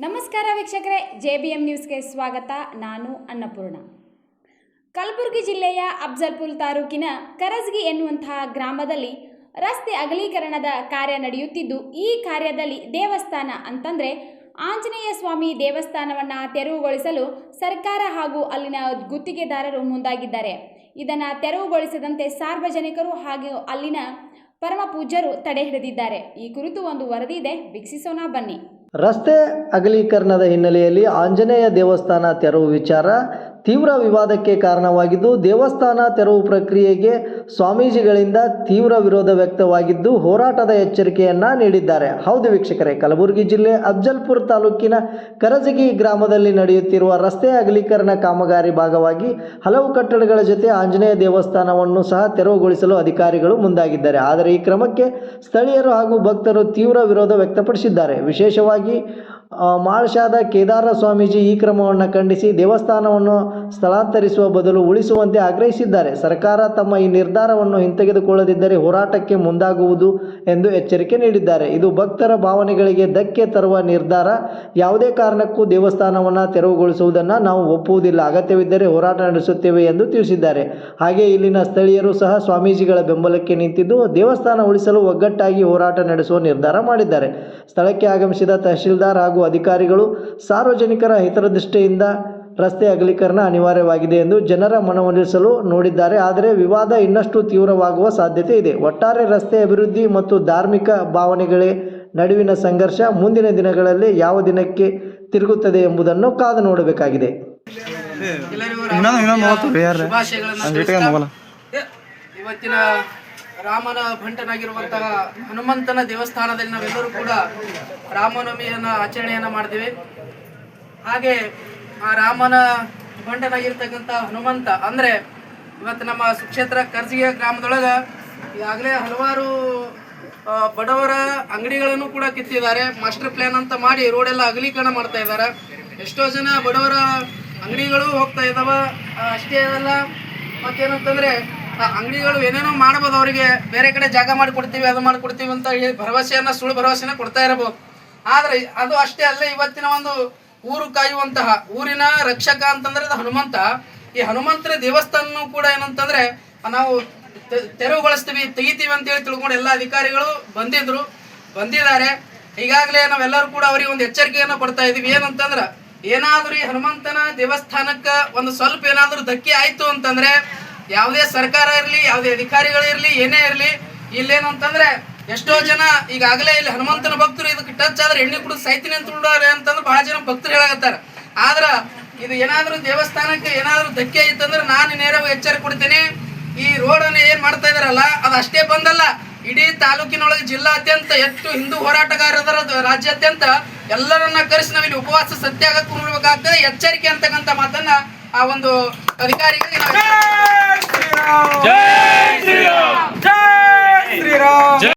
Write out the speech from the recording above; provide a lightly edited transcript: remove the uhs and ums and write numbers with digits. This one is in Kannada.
ನಮಸ್ಕಾರ ವೀಕ್ಷಕರೇ, JBM ನ್ಯೂಸ್ಗೆ ಸ್ವಾಗತ. ನಾನು ಅನ್ನಪೂರ್ಣ. ಕಲಬುರಗಿ ಜಿಲ್ಲೆಯ ಅಫಜಲ್ಪುರ ತಾಲೂಕಿನ ಕರಜಗಿ ಎನ್ನುವಂತಹ ಗ್ರಾಮದಲ್ಲಿ ರಸ್ತೆ ಅಗಲೀಕರಣದ ಕಾರ್ಯ ನಡೆಯುತ್ತಿದ್ದು, ಈ ಕಾರ್ಯದಲ್ಲಿ ದೇವಸ್ಥಾನ ಅಂತಂದರೆ ಆಂಜನೇಯ ಸ್ವಾಮಿ ದೇವಸ್ಥಾನವನ್ನು ತೆರವುಗೊಳಿಸಲು ಸರ್ಕಾರ ಹಾಗೂ ಅಲ್ಲಿನ ಗುತ್ತಿಗೆದಾರರು ಮುಂದಾಗಿದ್ದಾರೆ. ಇದನ್ನು ತೆರವುಗೊಳಿಸದಂತೆ ಸಾರ್ವಜನಿಕರು ಹಾಗೂ ಅಲ್ಲಿನ ಪರಮ ಪೂಜ್ಯರು ತಡೆ ಹಿಡಿದಿದ್ದಾರೆ. ಈ ಕುರಿತು ಒಂದು ವರದಿ ಇದೆ, ವೀಕ್ಷಿಸೋಣ ಬನ್ನಿ. ರಸ್ತೆ ಅಗಲೀಕರಣದ ಹಿನ್ನೆಲೆಯಲ್ಲಿ ಆಂಜನೇಯ ದೇವಸ್ಥಾನ ತೆರವು ವಿಚಾರ ತೀವ್ರ ವಿವಾದಕ್ಕೆ ಕಾರಣವಾಗಿದ್ದು, ದೇವಸ್ಥಾನ ತೆರವು ಪ್ರಕ್ರಿಯೆಗೆ ಸ್ವಾಮೀಜಿಗಳಿಂದ ತೀವ್ರ ವಿರೋಧ ವ್ಯಕ್ತವಾಗಿದ್ದು, ಹೋರಾಟದ ಎಚ್ಚರಿಕೆಯನ್ನು ನೀಡಿದ್ದಾರೆ. ಹೌದು ವೀಕ್ಷಕರೇ, ಕಲಬುರಗಿ ಜಿಲ್ಲೆ ಅಫಜಲ್ಪುರ ತಾಲೂಕಿನ ಕರಜಗಿ ಗ್ರಾಮದಲ್ಲಿ ನಡೆಯುತ್ತಿರುವ ರಸ್ತೆ ಅಗಲೀಕರಣ ಕಾಮಗಾರಿ ಭಾಗವಾಗಿ ಹಲವು ಕಟ್ಟಡಗಳ ಜೊತೆ ಆಂಜನೇಯ ದೇವಸ್ಥಾನವನ್ನು ಸಹ ತೆರವುಗೊಳಿಸಲು ಅಧಿಕಾರಿಗಳು ಮುಂದಾಗಿದ್ದಾರೆ. ಆದರೆ ಈ ಕ್ರಮಕ್ಕೆ ಸ್ಥಳೀಯರು ಹಾಗೂ ಭಕ್ತರು ತೀವ್ರ ವಿರೋಧ ವ್ಯಕ್ತಪಡಿಸಿದ್ದಾರೆ. ವಿಶೇಷವಾಗಿ ಮಾಳ್ಶಾದ ಕೇದಾರ ಸ್ವಾಮೀಜಿ ಈ ಕ್ರಮವನ್ನು ಖಂಡಿಸಿ ದೇವಸ್ಥಾನವನ್ನು ಸ್ಥಳಾಂತರಿಸುವ ಬದಲು ಉಳಿಸುವಂತೆ ಆಗ್ರಹಿಸಿದ್ದಾರೆ. ಸರ್ಕಾರ ತಮ್ಮ ಈ ನಿರ್ಧಾರವನ್ನು ಹಿಂತೆಗೆದುಕೊಳ್ಳದಿದ್ದರೆ ಹೋರಾಟಕ್ಕೆ ಮುಂದಾಗುವುದು ಎಂದು ಎಚ್ಚರಿಕೆ ನೀಡಿದ್ದಾರೆ. ಇದು ಭಕ್ತರ ಭಾವನೆಗಳಿಗೆ ಧಕ್ಕೆ ತರುವ ನಿರ್ಧಾರ. ಯಾವುದೇ ಕಾರಣಕ್ಕೂ ದೇವಸ್ಥಾನವನ್ನು ತೆರವುಗೊಳಿಸುವುದನ್ನು ನಾವು ಒಪ್ಪುವುದಿಲ್ಲ. ಅಗತ್ಯವಿದ್ದರೆ ಹೋರಾಟ ನಡೆಸುತ್ತೇವೆ ಎಂದು ತಿಳಿಸಿದ್ದಾರೆ. ಹಾಗೆ ಇಲ್ಲಿನ ಸ್ಥಳೀಯರು ಸಹ ಸ್ವಾಮೀಜಿಗಳ ಬೆಂಬಲಕ್ಕೆ ನಿಂತಿದ್ದು, ದೇವಸ್ಥಾನ ಉಳಿಸಲು ಒಗ್ಗಟ್ಟಾಗಿ ಹೋರಾಟ ನಡೆಸುವ ನಿರ್ಧಾರ ಮಾಡಿದ್ದಾರೆ. ಸ್ಥಳಕ್ಕೆ ಆಗಮಿಸಿದ ತಹಶೀಲ್ದಾರ್ ಹಾಗೂ ಅಧಿಕಾರಿಗಳು ಸಾರ್ವಜನಿಕರ ಹಿತದೃಷ್ಟಿಯಿಂದ ರಸ್ತೆ ಅಗಲೀಕರಣ ಅನಿವಾರ್ಯವಾಗಿದೆ ಎಂದು ಜನರ ಮನವೊಲಿಸಲು ನೋಡಿದ್ದಾರೆ. ಆದರೆ ವಿವಾದ ಇನ್ನಷ್ಟು ತೀವ್ರವಾಗುವ ಸಾಧ್ಯತೆ ಇದೆ. ಒಟ್ಟಾರೆ ರಸ್ತೆ ಅಭಿವೃದ್ಧಿ ಮತ್ತು ಧಾರ್ಮಿಕ ಭಾವನೆಗಳೇ ನಡುವಿನ ಸಂಘರ್ಷ ಮುಂದಿನ ದಿನಗಳಲ್ಲಿ ಯಾವ ದಿನಕ್ಕೆ ತಿರುಗುತ್ತದೆ ಎಂಬುದನ್ನು ಕಾದು ನೋಡಬೇಕಾಗಿದೆ. ಇವತ್ತಿನ ರಾಮನ ಭಂಟನಾಗಿರುವಂತಹ ಹನುಮಂತನ ದೇವಸ್ಥಾನದಲ್ಲಿ ನಾವೆಲ್ಲರೂ ಕೂಡ ರಾಮನವಮಿಯನ್ನು ಆಚರಣೆಯನ್ನು ಮಾಡ್ತೀವಿ. ಹಾಗೆ ಆ ರಾಮನ ಭಂಟನಾಗಿರ್ತಕ್ಕಂಥ ಹನುಮಂತ ಅಂದರೆ ಇವತ್ತು ನಮ್ಮ ಸುಕ್ಷೇತ್ರ ಕರ್ಜಿಗೆ ಗ್ರಾಮದೊಳಗೆ ಈಗಾಗಲೇ ಹಲವಾರು ಬಡವರ ಅಂಗಡಿಗಳನ್ನು ಕೂಡ ಕಿತ್ತಿದ್ದಾರೆ. ಮಾಸ್ಟರ್ ಪ್ಲ್ಯಾನ್ ಅಂತ ಮಾಡಿ ರೋಡೆಲ್ಲ ಅಗಲೀಕರಣ ಮಾಡ್ತಾ ಇದ್ದಾರೆ. ಎಷ್ಟೋ ಜನ ಬಡವರ ಅಂಗಡಿಗಳು ಹೋಗ್ತಾ ಇದ್ದಾವೆ. ಅಷ್ಟೇ ಅಲ್ಲ, ಮತ್ತೇನಂತಂದರೆ ಆ ಅಂಗಡಿಗಳು ಏನೇನೋ ಮಾಡ್ಬೋದು, ಅವರಿಗೆ ಬೇರೆ ಕಡೆ ಜಾಗ ಮಾಡಿಕೊಡ್ತೀವಿ, ಅದು ಮಾಡಿಕೊಡ್ತೀವಿ ಅಂತ ಹೇಳಿ ಭರವಸೆಯನ್ನು ಸುಳ್ಳು ಭರವಸೆನ ಕೊಡ್ತಾ ಇರಬಹುದು. ಆದರೆ ಅದು ಅಷ್ಟೇ ಅಲ್ಲ, ಇವತ್ತಿನ ಒಂದು ಊರು ಕಾಯುವಂತಹ ಊರಿನ ರಕ್ಷಕ ಅಂತಂದ್ರೆ ಅದು ಹನುಮಂತ. ಈ ಹನುಮಂತನ ದೇವಸ್ಥಾನ ಕೂಡ ಏನಂತಂದ್ರೆ ನಾವು ತೆರವುಗೊಳಿಸ್ತೀವಿ, ತೆಗಿತೀವಿ ಅಂತೇಳಿ ತಿಳ್ಕೊಂಡು ಎಲ್ಲ ಅಧಿಕಾರಿಗಳು ಬಂದಿದ್ದಾರೆ. ಈಗಾಗಲೇ ನಾವೆಲ್ಲರೂ ಕೂಡ ಅವರಿಗೆ ಒಂದು ಎಚ್ಚರಿಕೆಯನ್ನು ಕೊಡ್ತಾ ಇದೀವಿ. ಏನಂತಂದ್ರೆ ಏನಾದರೂ ಈ ಹನುಮಂತನ ದೇವಸ್ಥಾನಕ್ಕೆ ಒಂದು ಸ್ವಲ್ಪ ಏನಾದರೂ ಧಕ್ಕೆ ಆಯ್ತು ಅಂತಂದ್ರೆ ಯಾವುದೇ ಸರ್ಕಾರ ಇರಲಿ, ಯಾವುದೇ ಅಧಿಕಾರಿಗಳಿರಲಿ, ಏನೇ ಇರಲಿ, ಇಲ್ಲೇನಂತಂದ್ರೆ ಎಷ್ಟೋ ಜನ ಈಗಾಗಲೇ ಇಲ್ಲಿ ಹನುಮಂತನ ಭಕ್ತರು ಇದಕ್ಕೆ ಟಚ್ ಆದ್ರೆ ಎಣ್ಣೆ ಕುಡಿದು ಸಾಯ್ತೀನಿ ಅಂತಂದ್ರೆ ಬಹಳ ಜನ ಭಕ್ತರು ಹೇಳಕತ್ತಾರೆ. ಆದ್ರೆ ಇದು ಏನಾದರೂ ದೇವಸ್ಥಾನಕ್ಕೆ ಏನಾದರೂ ಧಕ್ಕೆ ಆಯ್ತಂದ್ರೆ ನಾನು ನೇರವಾಗಿ ಎಚ್ಚರಿಕೆ ಕೊಡ್ತೀನಿ. ಈ ರೋಡನ್ನು ಏನ್ ಮಾಡ್ತಾ ಇದಾರಲ್ಲ, ಅದು ಅಷ್ಟೇ ಬಂದಲ್ಲ, ಇಡೀ ತಾಲೂಕಿನೊಳಗೆ ಜಿಲ್ಲಾದ್ಯಂತ ಎಷ್ಟು ಹಿಂದೂ ಹೋರಾಟಗಾರರ ರಾಜ್ಯಾದ್ಯಂತ ಎಲ್ಲರನ್ನ ಕರೆಸಿ ನಾವಿಲ್ಲಿ ಉಪವಾಸ ಸತ್ಯಾಗ ಕೂಡಬೇಕಾಗ್ತದೆ. ಎಚ್ಚರಿಕೆ ಅಂತಕ್ಕಂಥ ಮಾತನ್ನ ಆ ಒಂದು ಅಧಿಕಾರಿಗೆ